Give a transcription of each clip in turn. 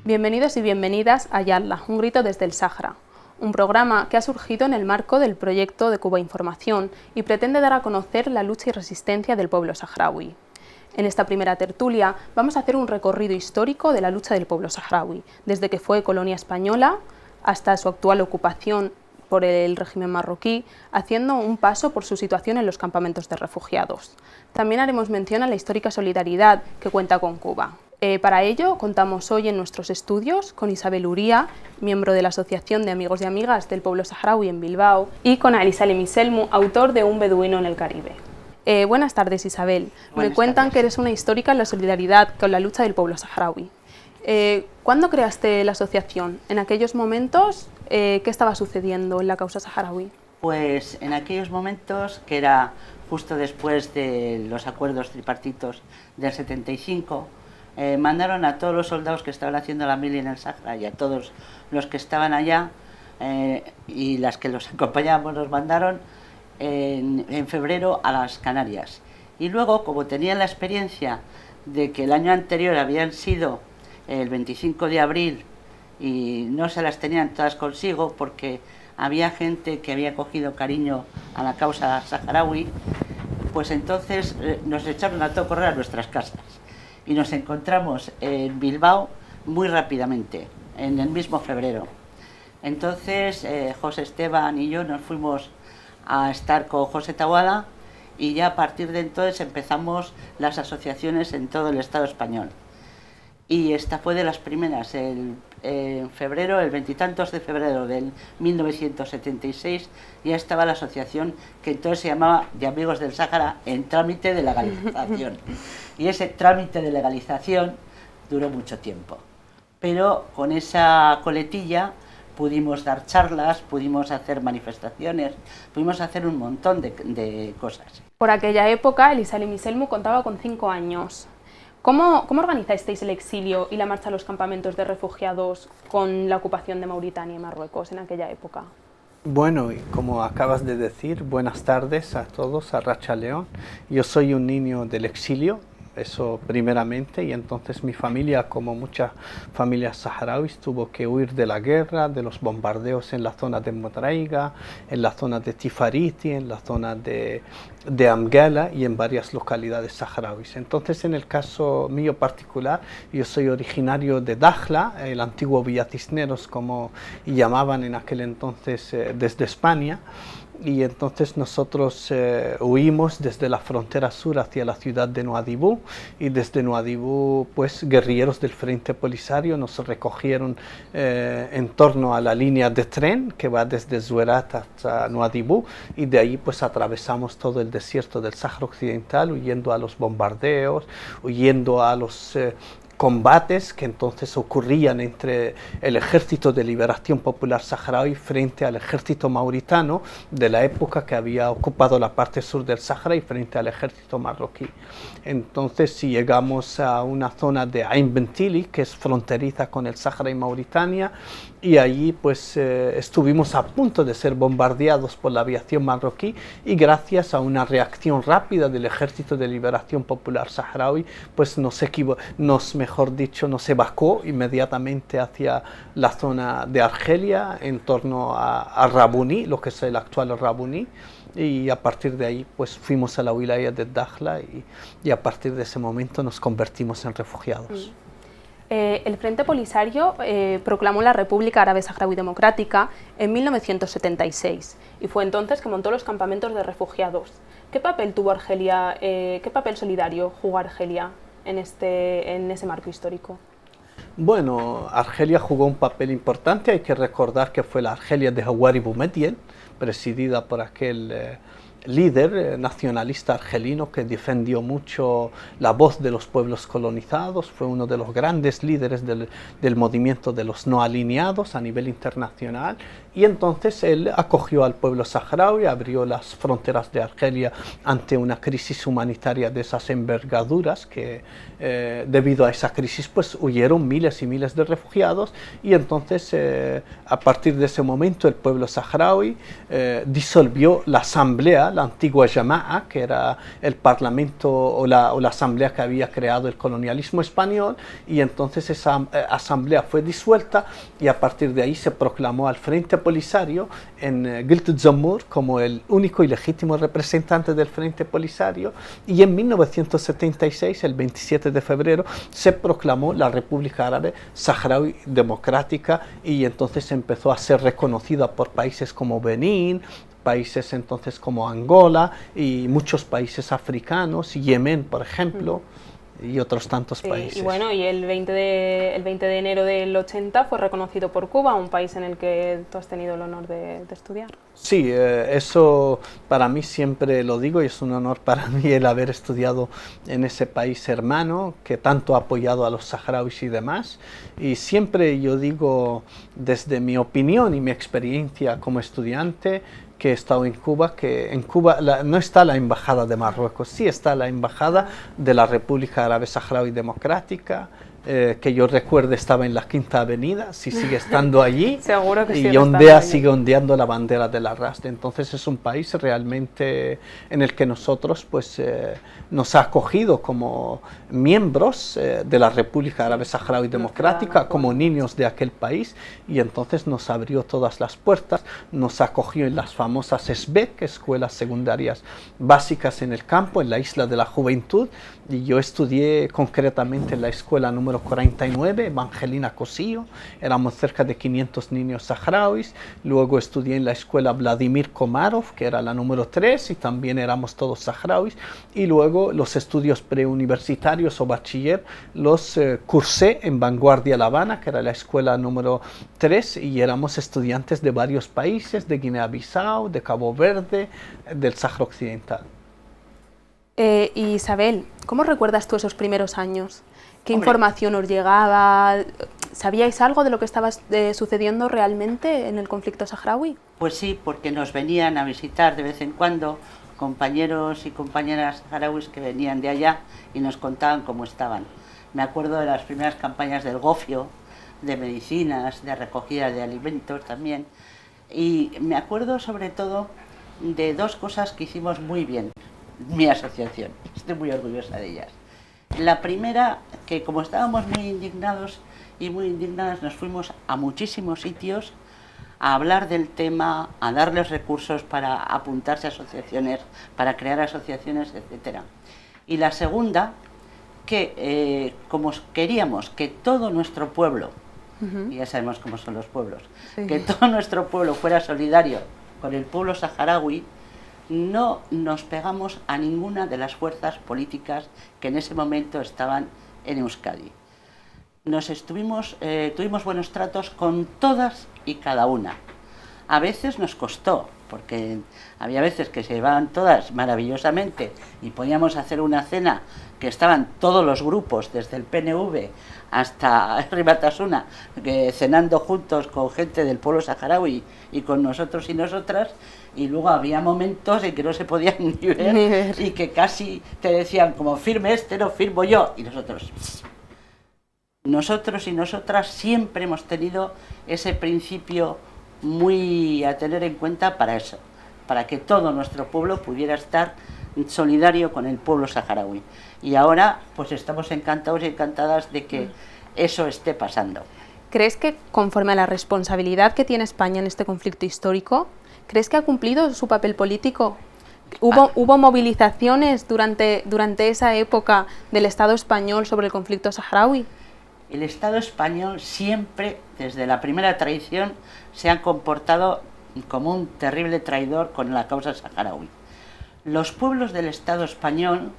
Bienvenidos y bienvenidas a Yalla, un grito desde el Sáhara, un programa que ha surgido en el marco del proyecto de Cuba Información y pretende dar a conocer la lucha y resistencia del pueblo saharaui. En esta primera tertulia vamos a hacer un recorrido histórico de la lucha del pueblo saharaui, desde que fue colonia española hasta su actual ocupación por el régimen marroquí, haciendo un paso por su situación en los campamentos de refugiados. También haremos mención a la histórica solidaridad que cuenta con Cuba. Para ello, contamos hoy en nuestros estudios con Isabel Uría, miembro de la Asociación de Amigos y Amigas del Pueblo Saharaui en Bilbao, y con Ali Salem Selmu, autor de Un beduino en el Caribe. Buenas tardes, Isabel. Me cuentan que eres una histórica en la solidaridad con la lucha del pueblo saharaui. ¿Cuándo creaste la asociación? ¿En aquellos momentos qué estaba sucediendo en la causa saharaui? Pues en aquellos momentos, que era justo después de los acuerdos tripartitos del 75, mandaron a todos los soldados que estaban haciendo la mili en el Sáhara y a todos los que estaban allá y las que los acompañábamos nos mandaron en febrero a las Canarias. Y luego, como tenían la experiencia de que el año anterior habían sido el 25 de abril y no se las tenían todas consigo porque había gente que había cogido cariño a la causa saharaui, pues entonces nos echaron a todo correr a nuestras casas. Y nos encontramos en Bilbao muy rápidamente, en el mismo febrero. Entonces José Esteban y yo nos fuimos a estar con José Taboada y ya a partir de entonces empezamos las asociaciones en todo el Estado español. Y esta fue de las primeras, en febrero, el veintitantos de febrero del 1976, ya estaba la asociación que entonces se llamaba de Amigos del Sáhara en trámite de legalización. Y ese trámite de legalización duró mucho tiempo. Pero con esa coletilla pudimos dar charlas, pudimos hacer manifestaciones, pudimos hacer un montón de cosas. Por aquella época, Ali Salem Selmu contaba con 5 años. ¿Cómo organizasteis el exilio y la marcha a los campamentos de refugiados con la ocupación de Mauritania y Marruecos en aquella época? Bueno, y como acabas de decir, buenas tardes a todos, a Racha León. Yo soy un niño del exilio, eso primeramente, y entonces mi familia, como muchas familias saharauis, tuvo que huir de la guerra, de los bombardeos en la zona de Modraiga, en la zona de Tifariti, en la zona de Amgala y en varias localidades saharauis. Entonces, en el caso mío particular, yo soy originario de Dakhla, el antiguo Villa Cisneros, como llamaban en aquel entonces desde España. Y entonces nosotros huimos desde la frontera sur hacia la ciudad de Nouadhibou, y desde Nouadhibou pues guerrilleros del Frente Polisario nos recogieron en torno a la línea de tren que va desde Zuerat hasta Nouadhibou, y de ahí pues atravesamos todo el desierto del Sáhara Occidental huyendo a los bombardeos, huyendo a los combates que entonces ocurrían entre el Ejército de Liberación Popular Saharaui frente al ejército mauritano de la época que había ocupado la parte sur del Sáhara y frente al ejército marroquí. Entonces, si llegamos a una zona de Ain Bentili, que es fronteriza con el Sáhara y Mauritania, y allí pues estuvimos a punto de ser bombardeados por la aviación marroquí, y gracias a una reacción rápida del Ejército de Liberación Popular Saharaui, pues nos evacuó inmediatamente hacia la zona de Argelia, en torno a Rabuni, lo que es el actual Rabuni, y a partir de ahí pues fuimos a la wilaya de Dakhla y a partir de ese momento nos convertimos en refugiados. El Frente Polisario proclamó la República Árabe Saharaui Democrática en 1976 y fue entonces que montó los campamentos de refugiados. ¿Qué papel tuvo Argelia, qué papel solidario jugó Argelia en ese marco histórico? Bueno, Argelia jugó un papel importante. Hay que recordar que fue la Argelia de Hawari Boumediene, presidida por aquel líder nacionalista argelino que defendió mucho la voz de los pueblos colonizados, fue uno de los grandes líderes del movimiento de los no alineados a nivel internacional, y entonces él acogió al pueblo saharaui, abrió las fronteras de Argelia ante una crisis humanitaria de esas envergaduras que debido a esa crisis pues huyeron miles y miles de refugiados, y entonces a partir de ese momento el pueblo saharaui disolvió la asamblea, la antigua Jama'a, que era el parlamento o la asamblea que había creado el colonialismo español, y entonces esa asamblea fue disuelta y a partir de ahí se proclamó al Frente Polisario en Guilt Zamur como el único y legítimo representante del Frente Polisario, y en 1976, el 27 de febrero, se proclamó la República Árabe Saharaui Democrática, y entonces empezó a ser reconocida por países como Benín, países entonces como Angola y muchos países africanos, Yemen por ejemplo, y otros tantos países. Y bueno, y el 20 de enero del 80 fue reconocido por Cuba, un país en el que tú has tenido el honor de estudiar. Sí, eso para mí siempre lo digo, y es un honor para mí el haber estudiado en ese país hermano que tanto ha apoyado a los saharauis y demás, y siempre yo digo, desde mi opinión y mi experiencia como estudiante, que he estado en Cuba, que en Cuba no está la Embajada de Marruecos, sí está la Embajada de la República Árabe Saharaui Democrática, que yo recuerde estaba en la Quinta Avenida, si sigue estando allí. Seguro que sí. Y sigue ondeando la bandera de la RASD. Entonces es un país realmente en el que nosotros pues nos ha acogido como miembros de la República Árabe Saharaui Democrática, como niños de aquel país, y entonces nos abrió todas las puertas, nos acogió en las famosas SBEC, escuelas secundarias básicas en el campo, en la Isla de la Juventud, y yo estudié concretamente en la escuela número 49, Evangelina Cosillo, éramos cerca de 500 niños saharauis. Luego estudié en la escuela Vladimir Komarov, que era la número 3, y también éramos todos saharauis, y luego los estudios preuniversitarios o bachiller los cursé en Vanguardia La Habana, que era la escuela número 3, y éramos estudiantes de varios países, de Guinea-Bissau, de Cabo Verde, del Sáhara Occidental. Isabel, ¿cómo recuerdas tú esos primeros años? ¿Qué información os llegaba? ¿Sabíais algo de lo que estaba sucediendo realmente en el conflicto saharaui? Pues sí, porque nos venían a visitar de vez en cuando compañeros y compañeras saharauis que venían de allá y nos contaban cómo estaban. Me acuerdo de las primeras campañas del gofio, de medicinas, de recogida de alimentos también. Y me acuerdo sobre todo de dos cosas que hicimos muy bien, mi asociación. Estoy muy orgullosa de ellas. La primera, que como estábamos muy indignados y muy indignadas, nos fuimos a muchísimos sitios a hablar del tema, a darles recursos para apuntarse a asociaciones, para crear asociaciones, etc. Y la segunda, que como queríamos que todo nuestro pueblo, y ya sabemos cómo son los pueblos, que todo nuestro pueblo fuera solidario con el pueblo saharaui, no nos pegamos a ninguna de las fuerzas políticas que en ese momento estaban en Euskadi. Tuvimos buenos tratos con todas y cada una. A veces nos costó, porque había veces que se llevaban todas maravillosamente y podíamos hacer una cena que estaban todos los grupos, desde el PNV hasta Ribatasuna, cenando juntos con gente del pueblo saharaui y con nosotros y nosotras, y luego había momentos en que no se podían ni ver y que casi te decían como firme este, no firmo yo, y nosotros y nosotras siempre hemos tenido ese principio muy a tener en cuenta para eso, para que todo nuestro pueblo pudiera estar solidario con el pueblo saharaui. Y ahora pues estamos encantados y encantadas de que eso esté pasando. ¿Crees que conforme a la responsabilidad que tiene España en este conflicto histórico, crees que ha cumplido su papel político? ¿Hubo movilizaciones durante esa época del Estado español sobre el conflicto saharaui? El Estado español siempre, desde la primera traición, se ha comportado como un terrible traidor con la causa saharaui. Los pueblos del Estado español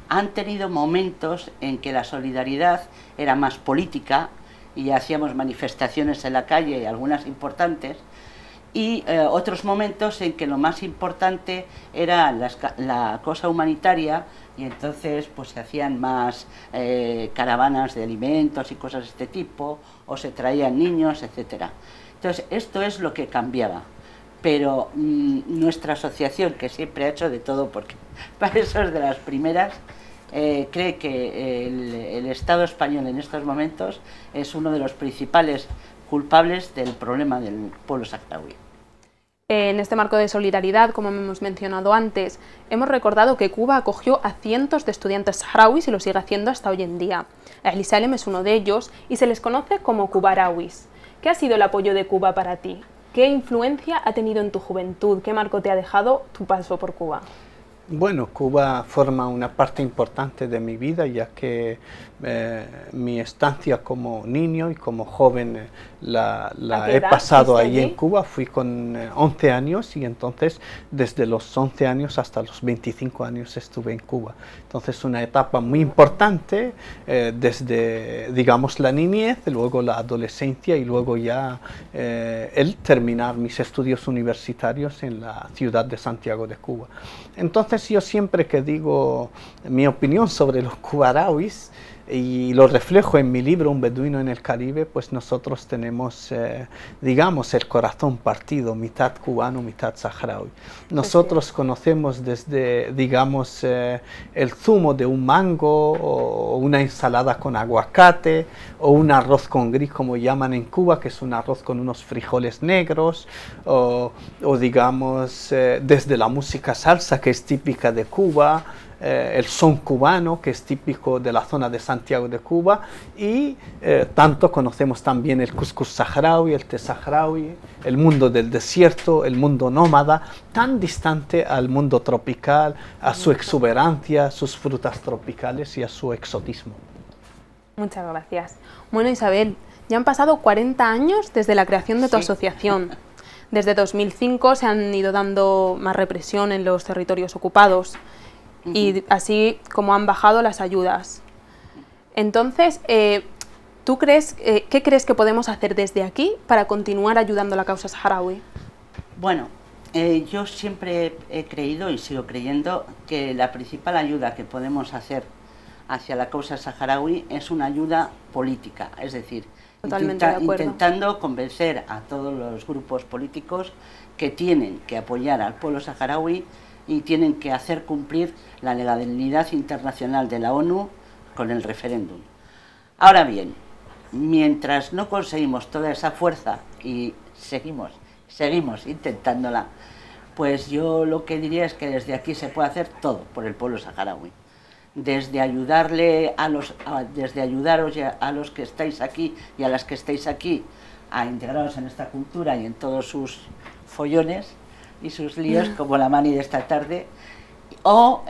han tenido momentos en que la solidaridad era más política y hacíamos manifestaciones en la calle, y algunas importantes, y otros momentos en que lo más importante era la cosa humanitaria, y entonces pues se hacían más caravanas de alimentos y cosas de este tipo, o se traían niños, etcétera. Entonces esto es lo que cambiaba, pero nuestra asociación, que siempre ha hecho de todo, porque para eso es de las primeras, cree que el Estado español en estos momentos es uno de los principales culpables del problema del pueblo saharaui. En este marco de solidaridad, como hemos mencionado antes, hemos recordado que Cuba acogió a cientos de estudiantes saharauis y lo sigue haciendo hasta hoy en día. Ali Salem es uno de ellos y se les conoce como cubarauis. ¿Qué ha sido el apoyo de Cuba para ti? ¿Qué influencia ha tenido en tu juventud? ¿Qué marco te ha dejado tu paso por Cuba? Bueno, Cuba forma una parte importante de mi vida, ya que mi estancia como niño y como joven la he pasado ahí en Cuba. Fui con 11 años y entonces desde los 11 años hasta los 25 años estuve en Cuba. Entonces una etapa muy importante desde, digamos, la niñez, luego la adolescencia y luego ya el terminar mis estudios universitarios en la ciudad de Santiago de Cuba. Entonces yo siempre que digo mi opinión sobre los cubarauis, y lo reflejo en mi libro Un beduino en el Caribe, pues nosotros tenemos, digamos, el corazón partido, mitad cubano, mitad saharaui. Nosotros conocemos desde, digamos, el zumo de un mango, o una ensalada con aguacate, o un arroz con gris, como llaman en Cuba, que es un arroz con unos frijoles negros, o digamos, desde la música salsa, que es típica de Cuba, el son cubano, que es típico de la zona de Santiago de Cuba, y tanto conocemos también el cuscús saharaui, el té saharaui, el mundo del desierto, el mundo nómada, tan distante al mundo tropical, a su exuberancia, a sus frutas tropicales y a su exotismo. Muchas gracias. Bueno, Isabel, ya han pasado 40 años desde la creación de tu asociación. Desde 2005 se han ido dando más represión en los territorios ocupados, y así como han bajado las ayudas. Entonces, ¿tú crees, qué crees que podemos hacer desde aquí para continuar ayudando a la causa saharaui? Bueno, yo siempre he creído y sigo creyendo que la principal ayuda que podemos hacer hacia la causa saharaui es una ayuda política, es decir, intentando convencer a todos los grupos políticos que tienen que apoyar al pueblo saharaui y tienen que hacer cumplir la legalidad internacional de la ONU con el referéndum. Ahora bien, mientras no conseguimos toda esa fuerza y seguimos intentándola, pues yo lo que diría es que desde aquí se puede hacer todo por el pueblo saharaui. Desde ayudaros a los que estáis aquí y a las que estáis aquí a integraros en esta cultura y en todos sus follones y sus líos, como la mani de esta tarde, o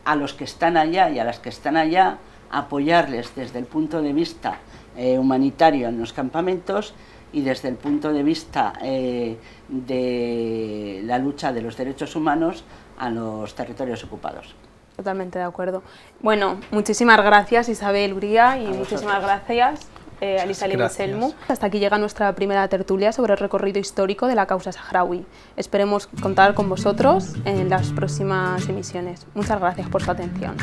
a los que están allá y a las que están allá, apoyarles desde el punto de vista humanitario en los campamentos y desde el punto de vista de la lucha de los derechos humanos a los territorios ocupados. Totalmente de acuerdo. Bueno, muchísimas gracias Isabel Uría y muchísimas gracias Ali Salem y Selmu. Hasta aquí llega nuestra primera tertulia sobre el recorrido histórico de la causa saharaui. Esperemos contar con vosotros en las próximas emisiones. Muchas gracias por su atención.